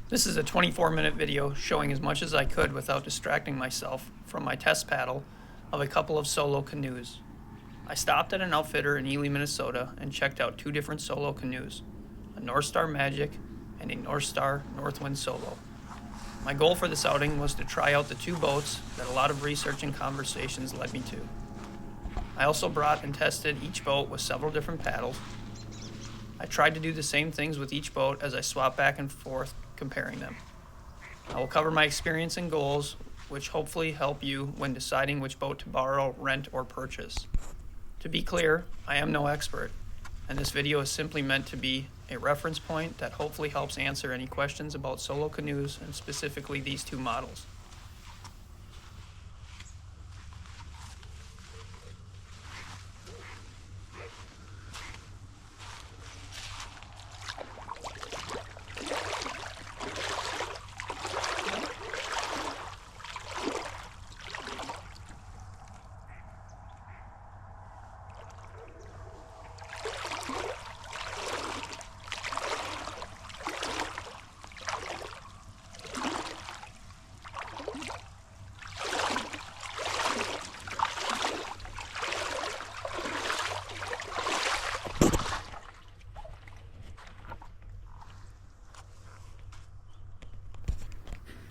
This is a 24-minute video showing as much as I could without distracting myself from my test paddle of a couple of solo canoes. I stopped at an outfitter in Ely, Minnesota and checked out two different solo canoes, a Northstar Magic and a Northstar Northwind Solo. My goal for this outing was to try out the two boats that a lot of research and conversations led me to. I also brought and tested each boat with several different paddles. I tried to do the same things with each boat as I swapped back and forth comparing them. I will cover my experience and goals, which hopefully help you when deciding which boat to borrow, rent, or purchase. To be clear, I am no expert, and this video is simply meant to be a reference point that hopefully helps answer any questions about solo canoes and specifically these two models.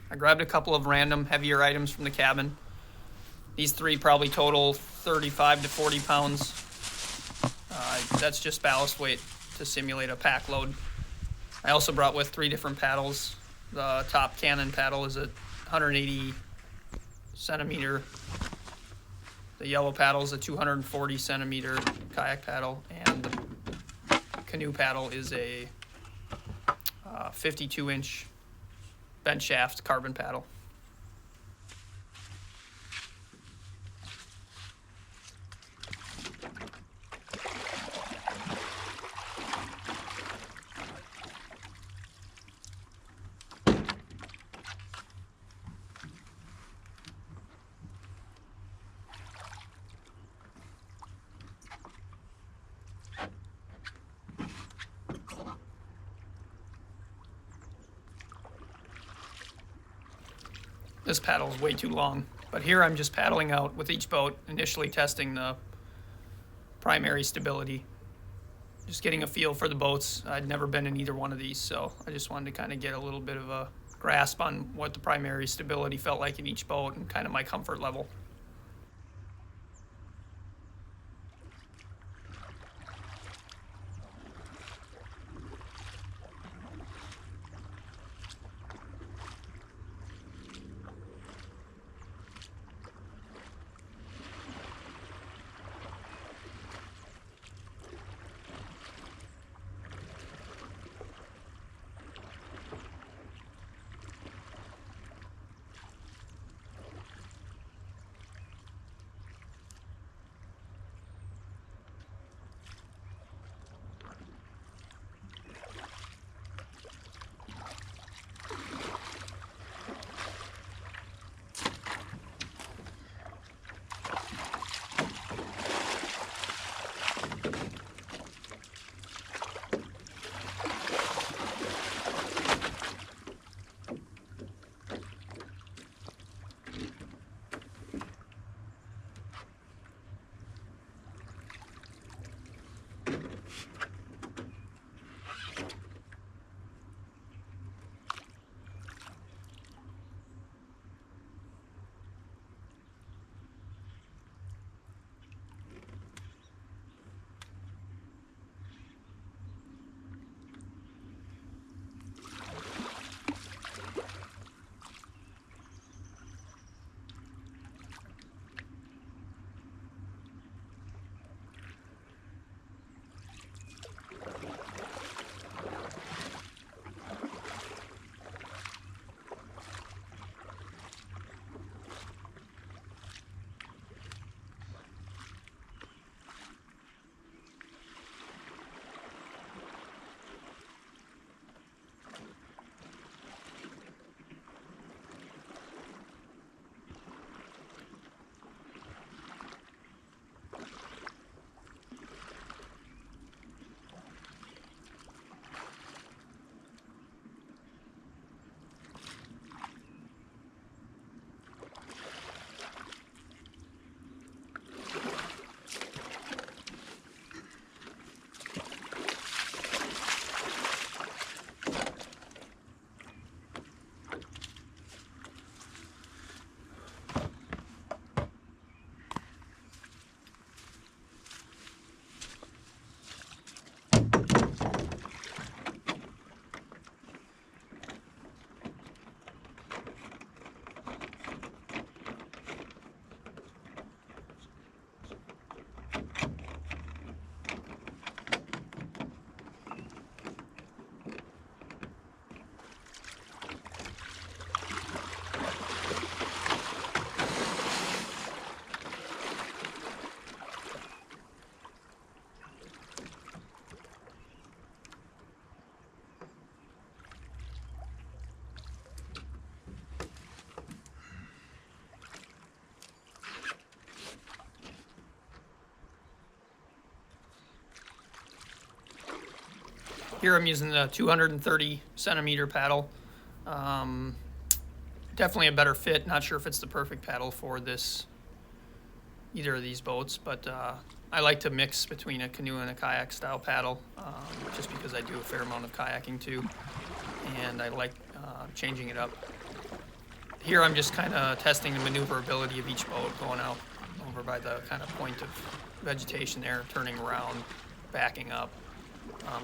I grabbed a couple of random heavier items from the cabin. These three probably total 35 to 40 pounds. That's just ballast weight to simulate a pack load. I also brought with three different paddles. The top Canon paddle is a 180 centimeter. The yellow paddle is a 240 centimeter kayak paddle, and the canoe paddle is a 52-inch bent shaft carbon paddle. This paddle is way too long, but here I'm just paddling out with each boat, initially testing the primary stability, just getting a feel for the boats. I'd never been in either one of these, so I just wanted to kind of get a little bit of a grasp on what the primary stability felt like in each boat and kind of my comfort level. Here I'm using the 230 centimeter paddle. Definitely a better fit. Not sure if it's the perfect paddle for either of these boats, but I like to mix between a canoe and a kayak style paddle, just because I do a fair amount of kayaking too, and I like changing it up. Here I'm just kind of testing the maneuverability of each boat, going out over by the kind of point of vegetation there, turning around, backing up.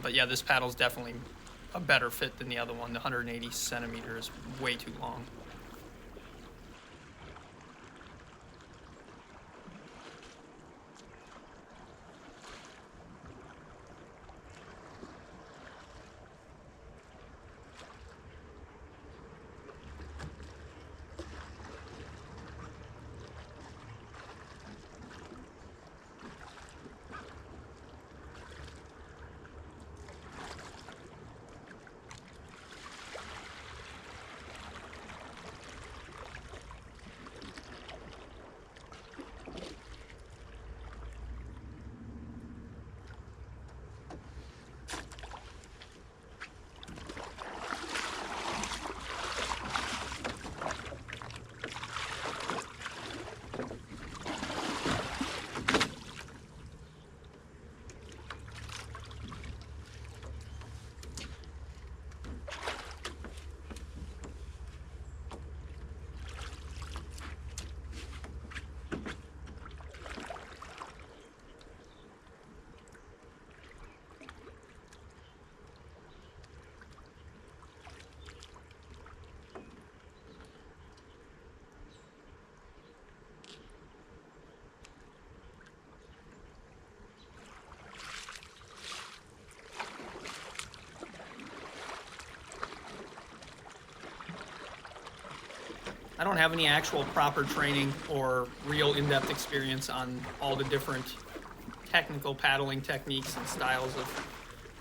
But yeah, this paddle's definitely a better fit than the other one. The 180 centimeter is way too long. I don't have any actual proper training or real in-depth experience on all the different technical paddling techniques and styles of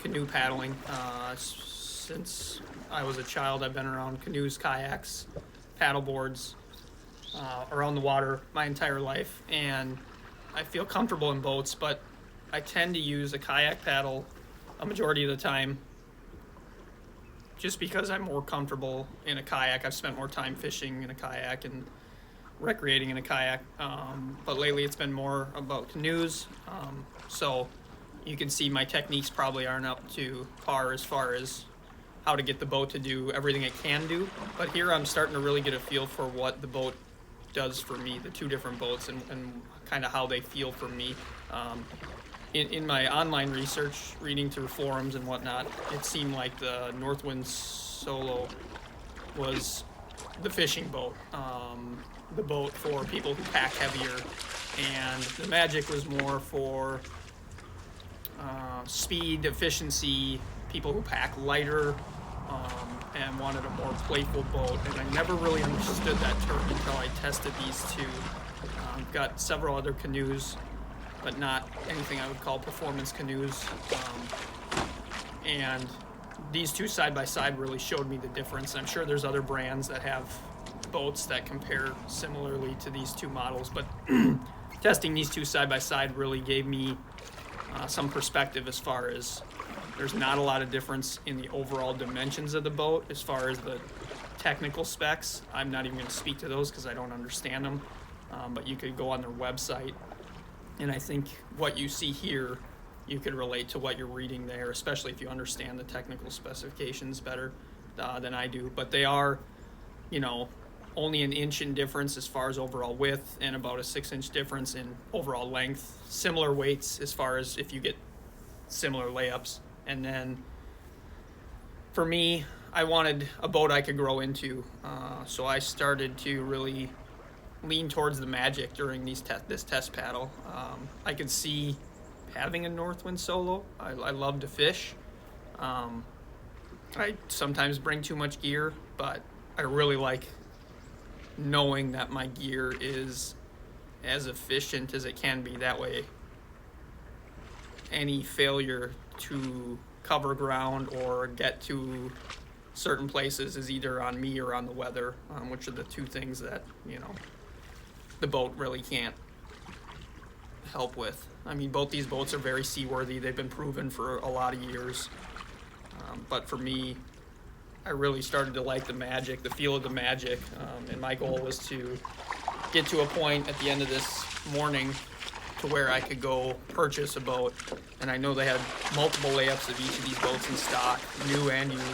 canoe paddling. Since I was a child, I've been around canoes, kayaks, paddle boards, around the water my entire life, and I feel comfortable in boats, but I tend to use a kayak paddle a majority of the time just because I'm more comfortable in a kayak. I've spent more time fishing in a kayak and recreating in a kayak, but lately it's been more about canoes, so you can see my techniques probably aren't up to par as far as how to get the boat to do everything it can do, but here I'm starting to really get a feel for what the boat does for me, the two different boats, and kind of how they feel for me. In my online research, reading through forums and whatnot, it seemed like the Northwind Solo was the fishing boat, the boat for people who pack heavier, and the Magic was more for speed, efficiency, people who pack lighter, and wanted a more playful boat. And I never really understood that term until I tested these two. Got several other canoes, but not anything I would call performance canoes. And these two side by side really showed me the difference. I'm sure there's other brands that have boats that compare similarly to these two models, but testing these two side by side really gave me some perspective as far as there's not a lot of difference in the overall dimensions of the boat. As far as the technical specs, I'm not even going to speak to those because I don't understand them, but you could go on their website, and I think what you see here, you could relate to what you're reading there, especially if you understand the technical specifications better than I do. But they are, only an inch in difference as far as overall width, and about a 6-inch difference in overall length. Similar weights as far as if you get similar layups. And then for me, I wanted a boat I could grow into, so I started to really lean towards the Magic during this test paddle. I could see having a Northwind Solo. I love to fish. I sometimes bring too much gear, but I really like knowing that my gear is as efficient as it can be. That way, any failure to cover ground or get to certain places is either on me or on the weather, which are the two things that, the boat really can't help with. I mean, both these boats are very seaworthy. They've been proven for a lot of years. But for me, I really started to like the magic, the feel of the magic, and my goal was to get to a point at the end of this morning to where I could go purchase a boat. And I know they had multiple layups of each of these boats in stock, new and used,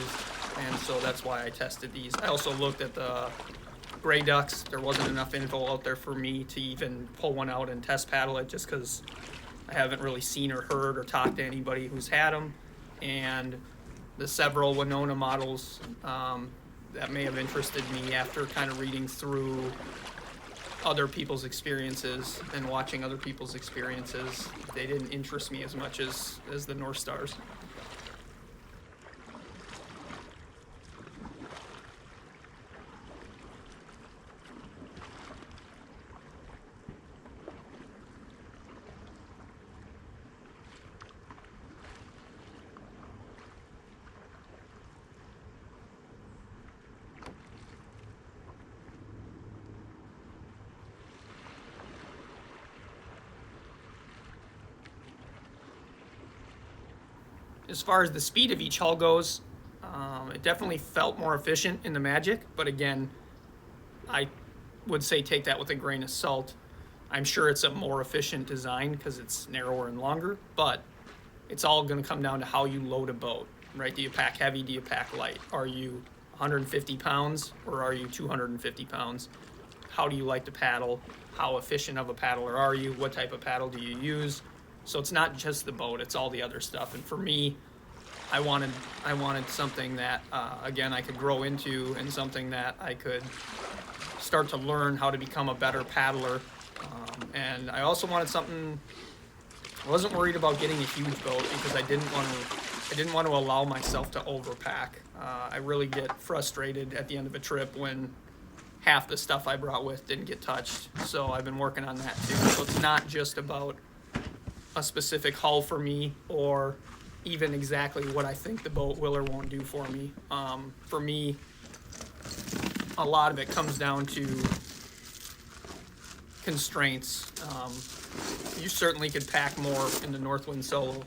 and so that's why I tested these. I also looked at the gray ducks. There wasn't enough info out there for me to even pull one out and test paddle it, just because I haven't really seen or heard or talked to anybody who's had them. And the several Winona models that may have interested me after kind of reading through other people's experiences and watching other people's experiences, they didn't interest me as much as the Northstars. As far as the speed of each hull goes, it definitely felt more efficient in the Magic, but again, I would say take that with a grain of salt. I'm sure it's a more efficient design because it's narrower and longer, but it's all going to come down to how you load a boat, right? Do you pack heavy? Do you pack light? Are you 150 pounds or are you 250 pounds? How do you like to paddle? How efficient of a paddler are you? What type of paddle do you use? So it's not just the boat, it's all the other stuff. And for me, I wanted something that, again, I could grow into, and something that I could start to learn how to become a better paddler. And I also wanted something, I wasn't worried about getting a huge boat because I didn't want to allow myself to overpack. I really get frustrated at the end of a trip when half the stuff I brought with didn't get touched. So I've been working on that too. So it's not just about a specific hull for me or even exactly what I think the boat will or won't do for me. For me, a lot of it comes down to constraints. You certainly could pack more in the Northwind Solo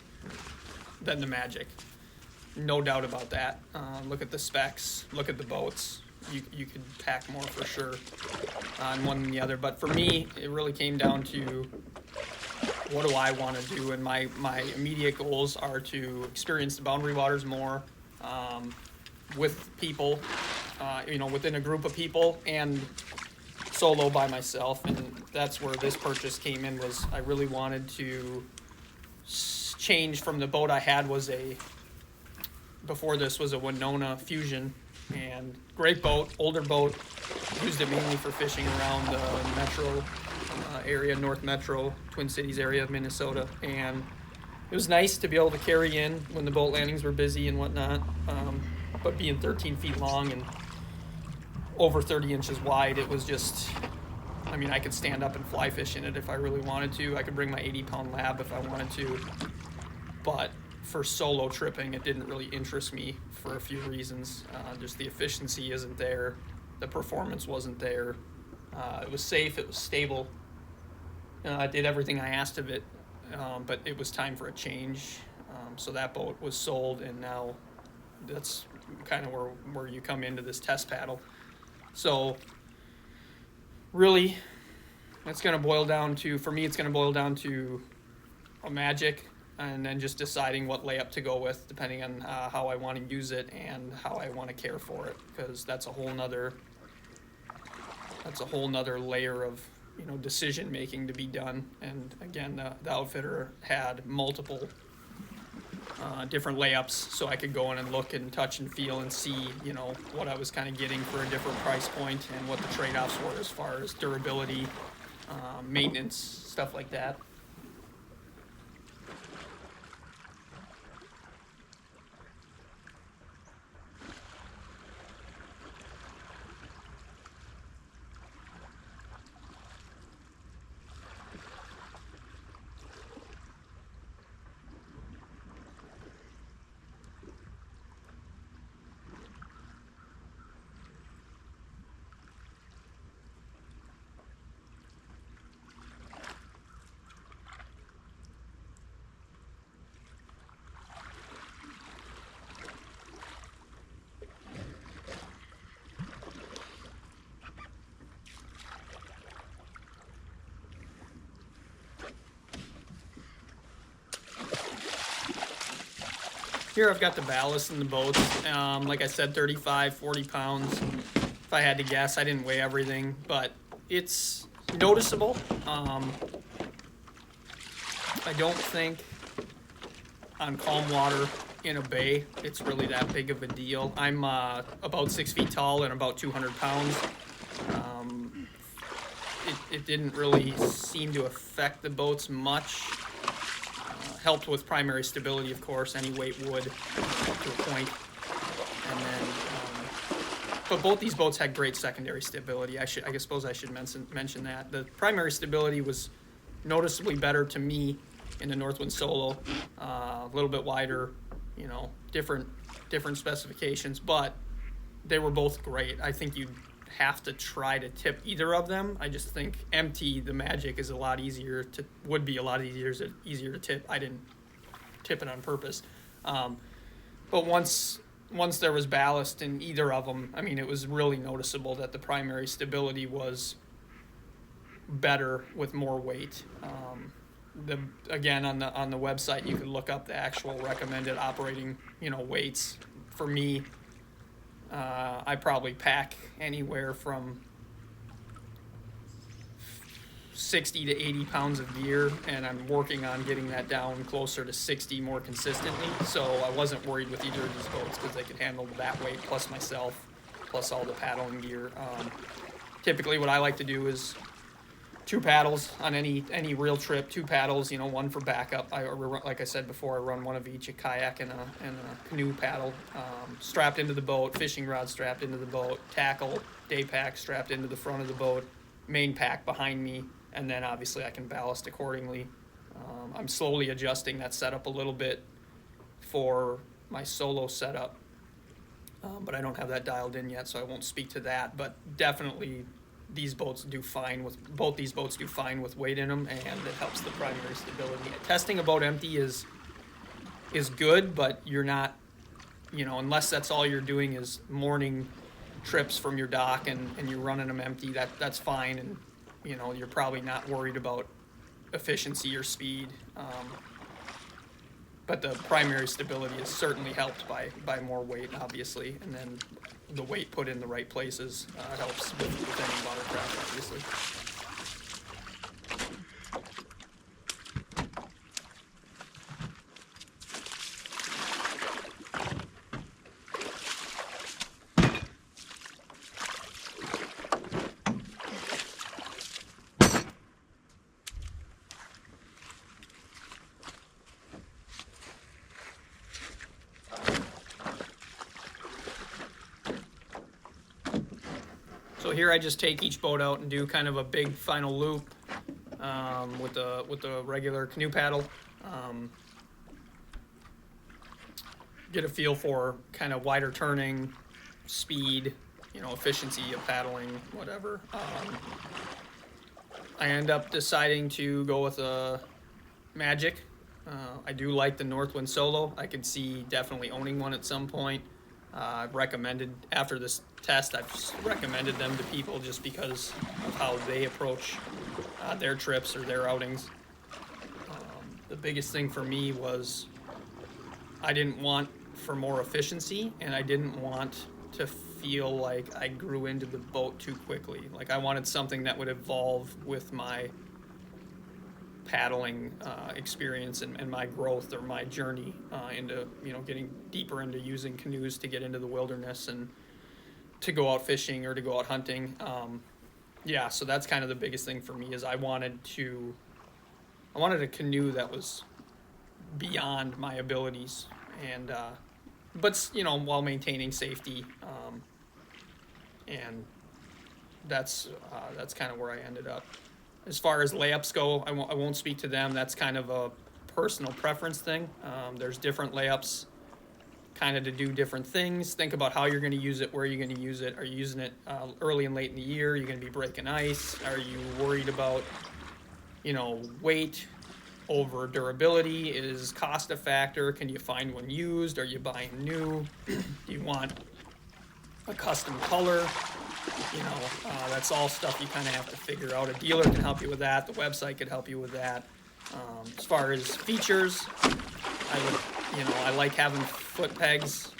than the Magic. No doubt about that. Look at the specs, look at the boats. You could pack more for sure on one than the other. But for me, it really came down to what do I want to do, and my immediate goals are to experience the boundary waters more with people, within a group of people, and solo by myself. And that's where this purchase came in. Was I really wanted to change from the boat I had before this was a Winona Fusion, and great boat, older boat, used it mainly for fishing around the metro area, North Metro, Twin Cities area of Minnesota, and it was nice to be able to carry in when the boat landings were busy and whatnot, but being 13 feet long and over 30 inches wide, it was just, I could stand up and fly fish in it if I really wanted to. I could bring my 80-pound lab if I wanted to, but for solo tripping, it didn't really interest me for a few reasons. Just the efficiency isn't there, the performance wasn't there. It was safe, it was stable. I did everything I asked of it, but it was time for a change. So that boat was sold, and now that's kind of where you come into this test paddle. So really, it's going to boil down to, for me, it's going to boil down to a Magic, and then just deciding what layup to go with, depending on how I want to use it and how I want to care for it, because that's a whole nother layer of decision making to be done. And again, the outfitter had multiple different layups, so I could go in and look and touch and feel and see what I was kind of getting for a different price point and what the trade-offs were as far as durability, maintenance, stuff like that. Here I've got the ballast in the boats. Like I said, 35, 40 pounds. If I had to guess, I didn't weigh everything, but it's noticeable. I don't think on calm water in a bay it's really that big of a deal. I'm about 6 feet tall and about 200 pounds. It didn't really seem to affect the boats much. Helped with primary stability, of course. Any weight would, to a point. And then, but both these boats had great secondary stability. I suppose I should mention that. The primary stability was noticeably better to me in the Northwind Solo. A little bit wider, different specifications, but they were both great. I think you'd have to try to tip either of them. I just think empty, the Magic, is would be a lot easier to tip. I didn't tip it on purpose. But once there was ballast in either of them, I mean, it was really noticeable that the primary stability was better with more weight. Again, on the website, you could look up the actual recommended operating, weights. For me, I probably pack anywhere from 60 to 80 pounds of gear, and I'm working on getting that down closer to 60 more consistently. So I wasn't worried with either of these boats because they could handle that weight plus myself, plus all the paddling gear. Typically, what I like to do is 2 paddles on any real trip. 2 paddles, one for backup. Like I said before, I run one of each, a kayak and a canoe paddle, strapped into the boat, fishing rod strapped into the boat, tackle, day pack strapped into the front of the boat, main pack behind me, and then obviously I can ballast accordingly. I'm slowly adjusting that setup a little bit for my solo setup, but I don't have that dialed in yet, so I won't speak to that. But definitely, both these boats do fine with weight in them, and it helps the primary stability. Testing a boat empty is good, but you're not, unless that's all you're doing is morning trips from your dock and you're running them empty, that's fine, and you're probably not worried about efficiency or speed. But the primary stability is certainly helped by more weight, obviously, and then the weight put in the right places helps with any watercraft, obviously. So here I just take each boat out and do kind of a big final loop with the regular canoe paddle. Get a feel for kind of wider turning, speed, efficiency of paddling, whatever. I end up deciding to go with a Magic. I do like the Northwind Solo. I could see definitely owning one at some point. I've recommended, after this test, I've just recommended them to people just because of how they approach their trips or their outings. The biggest thing for me was I didn't want for more efficiency, and I didn't want to feel like I grew into the boat too quickly. Like, I wanted something that would evolve with my paddling experience and my growth or my journey into getting deeper into using canoes to get into the wilderness and to go out fishing or to go out hunting. So that's kind of the biggest thing for me is I wanted a canoe that was beyond my abilities, and but while maintaining safety, and that's kind of where I ended up. As far as layups go, I won't speak to them. That's kind of a personal preference thing. There's different layups kind of to do different things. Think about how you're going to use it, where you're going to use it. Are you using it early and late in the year? Are you going to be breaking ice? Are you worried about, weight over durability? Is cost a factor? Can you find one used? Are you buying new? Do you want a custom color? That's all stuff you kind of have to figure out. A dealer can help you with that. The website could help you with that. As far as features, I like having foot pegs.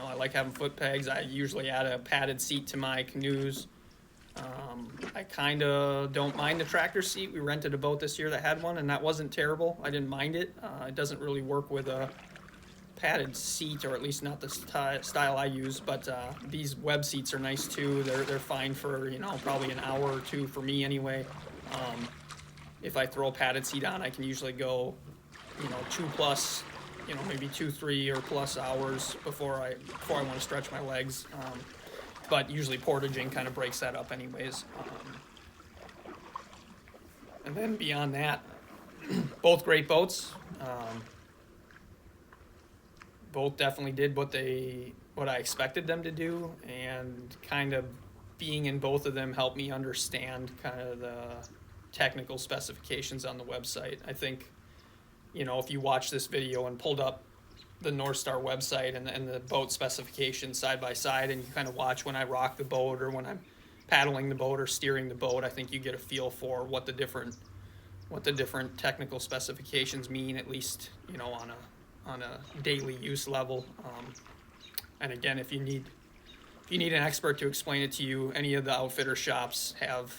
I like having foot pegs. I usually add a padded seat to my canoes. I kind of don't mind the tractor seat. We rented a boat this year that had one, and that wasn't terrible. I didn't mind it. It doesn't really work with a padded seat, or at least not the style I use. But these web seats are nice too. They're fine for probably an hour or two for me anyway. If I throw a padded seat on, I can usually go 2+, maybe 2, 3 or plus hours before I want to stretch my legs. But usually portaging kind of breaks that up anyways. And then beyond that, both great boats. Both definitely did what I expected them to do, and kind of being in both of them helped me understand kind of the technical specifications on the website. I think, if you watch this video and pulled up the Northstar website and the boat specifications side by side, and you kind of watch when I rock the boat or when I'm paddling the boat or steering the boat, I think you get a feel for what the different technical specifications mean, at least on a daily use level. And again, if you need an expert to explain it to you, any of the outfitter shops have,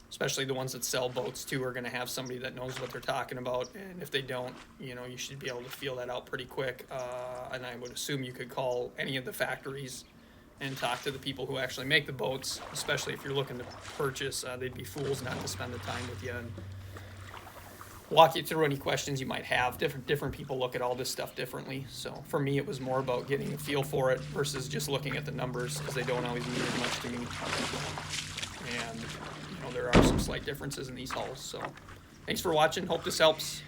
especially the ones that sell boats too, are going to have somebody that knows what they're talking about. And if they don't, you should be able to feel that out pretty quick. And I would assume you could call any of the factories and talk to the people who actually make the boats, especially if you're looking to purchase. They'd be fools not to spend the time with you and walk you through any questions you might have. Different people look at all this stuff differently. So for me, it was more about getting a feel for it versus just looking at the numbers, because they don't always mean as much to me. And there are some slight differences in these hulls. So thanks for watching. Hope this helps.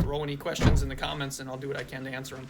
Throw any questions in the comments and I'll do what I can to answer them.